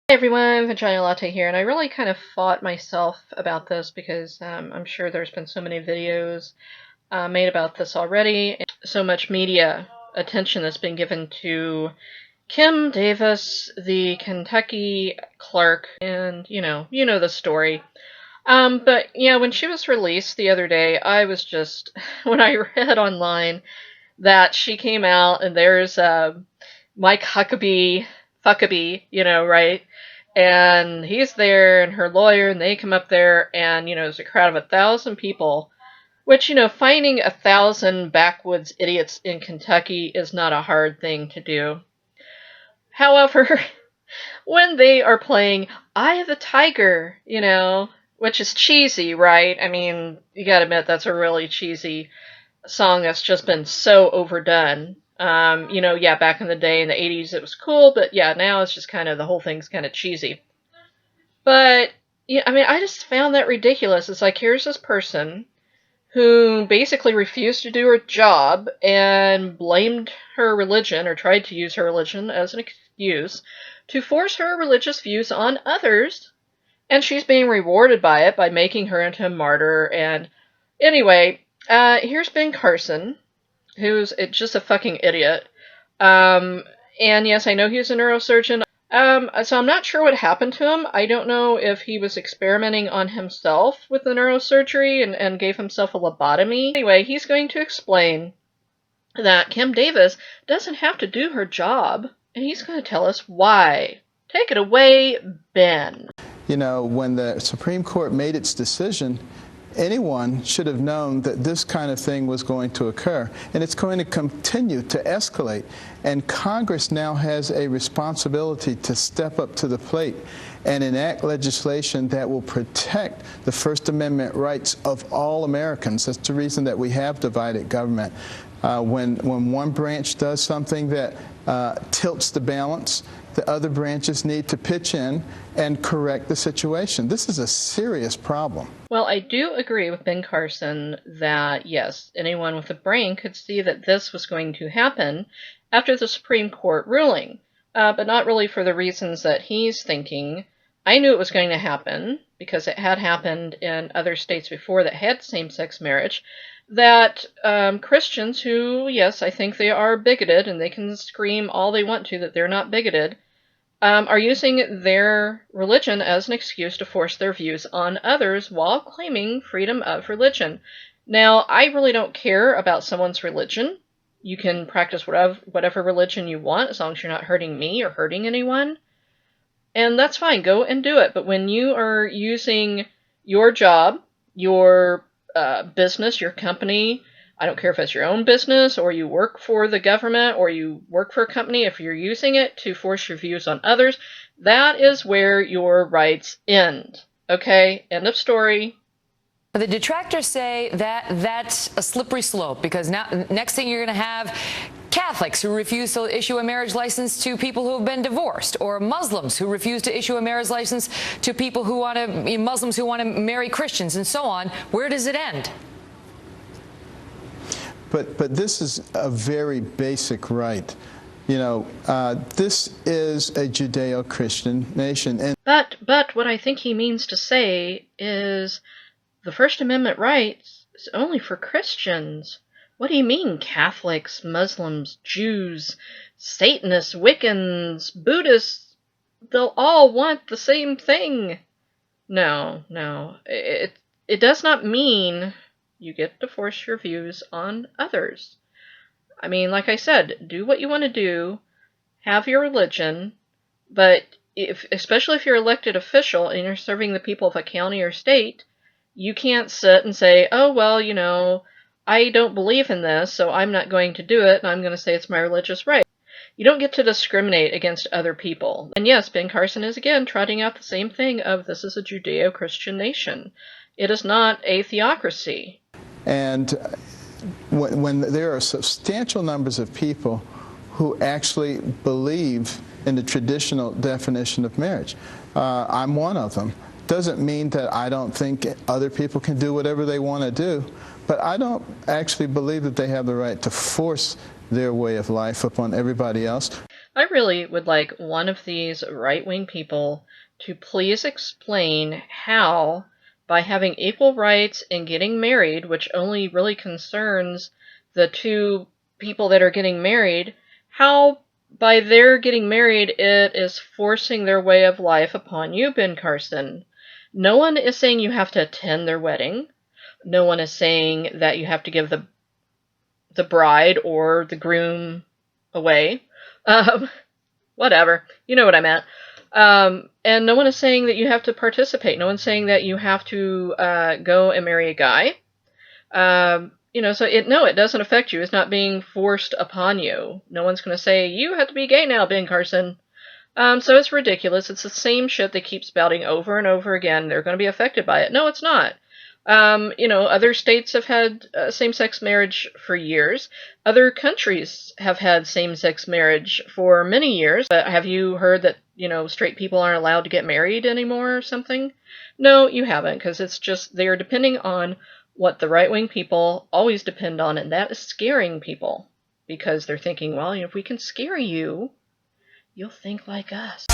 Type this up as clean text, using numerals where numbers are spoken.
Hey everyone, Vagina Latte here, and I really kind of fought myself about this because I'm sure there's been so many videos made about this already, and so much media attention that's been given to Kim Davis, the Kentucky clerk, and you know the story. But yeah, when she was released the other day, I was just when I read online that she came out and there's Mike Huckabee, Fuckabee, right? And he's there and her lawyer, and they come up there, and there's a crowd of 1,000 people, which finding 1,000 backwoods idiots in Kentucky is not a hard thing to do. However, when they are playing Eye of the Tiger, which is cheesy, right? I mean, you gotta admit that's a really cheesy song that's just been so overdone. Yeah, back in the day in the 80s it was cool, but yeah, now it's just kind of the whole thing's kind of cheesy. But yeah, I mean, I just found that ridiculous. It's like here's this person who basically refused to do her job and blamed her religion or tried to use her religion as an excuse to force her religious views on others, and she's being rewarded by it by making her into a martyr. And anyway, here's Ben Carson, who's just a fucking idiot. And yes, I know he's a neurosurgeon. So I'm not sure what happened to him. I don't know if he was experimenting on himself with the neurosurgery and gave himself a lobotomy. Anyway, he's going to explain that Kim Davis doesn't have to do her job, and he's going to tell us why. Take it away, Ben. You know, when the Supreme Court made its decision, anyone should have known that this kind of thing was going to occur, and it's going to continue to escalate. And Congress now has a responsibility to step up to the plate and enact legislation that will protect the First Amendment rights of all Americans. That's the reason that we have divided government. When one branch does something that tilts the balance, the other branches need to pitch in and correct the situation. This is a serious problem. Well, I do agree with Ben Carson that, yes, anyone with a brain could see that this was going to happen after the Supreme Court ruling, but not really for the reasons that he's thinking. I knew it was going to happen because it had happened in other states before that had same-sex marriage, that Christians who, yes, I think they are bigoted, and they can scream all they want to that they're not bigoted, are using their religion as an excuse to force their views on others while claiming freedom of religion. Now, I really don't care about someone's religion. You can practice whatever religion you want as long as you're not hurting me or hurting anyone. And that's fine. Go and do it. But when you are using your job, your business, your company, I don't care if it's your own business or you work for the government or you work for a company, if you're using it to force your views on others, that is where your rights end. Okay? End of story. The detractors say that that's a slippery slope because now next thing you're going to have Catholics who refuse to issue a marriage license to people who have been divorced, or Muslims who refuse to issue a marriage license to people who want to, Muslims who want to marry Christians, and so on. Where does it end? But this is a very basic right. You know, this is a Judeo-Christian nation. And But what I think he means to say is the First Amendment rights is only for Christians. What do you mean Catholics, Muslims, Jews, Satanists, Wiccans, Buddhists? They'll all want the same thing. No. It does not mean you get to force your views on others. I mean, like I said, do what you want to do, have your religion, but especially if you're elected official and you're serving the people of a county or state, you can't sit and say, oh, well, I don't believe in this, so I'm not going to do it, and I'm going to say it's my religious right. You don't get to discriminate against other people. And yes, Ben Carson is again trotting out the same thing of this is a Judeo-Christian nation. It is not a theocracy. And when there are substantial numbers of people who actually believe in the traditional definition of marriage, I'm one of them. Doesn't mean that I don't think other people can do whatever they want to do, but I don't actually believe that they have the right to force their way of life upon everybody else. I really would like one of these right-wing people to please explain how, by having equal rights and getting married, which only really concerns the two people that are getting married, how by their getting married it is forcing their way of life upon you, Ben Carson. No one is saying you have to attend their wedding. No one is saying that you have to give the bride or the groom away. Whatever. You know what I meant. And no one is saying that you have to participate. No one's saying that you have to go and marry a guy. So it doesn't affect you. It's not being forced upon you. No one's going to say, you have to be gay now, Ben Carson. So it's ridiculous. It's the same shit they keep spouting over and over again. They're going to be affected by it. No, it's not. Other states have had same-sex marriage for years. Other countries have had same-sex marriage for many years. But have you heard that, straight people aren't allowed to get married anymore or something? No, you haven't, because it's just they are depending on what the right-wing people always depend on, and that is scaring people. Because they're thinking, well, if we can scare you, you'll think like us.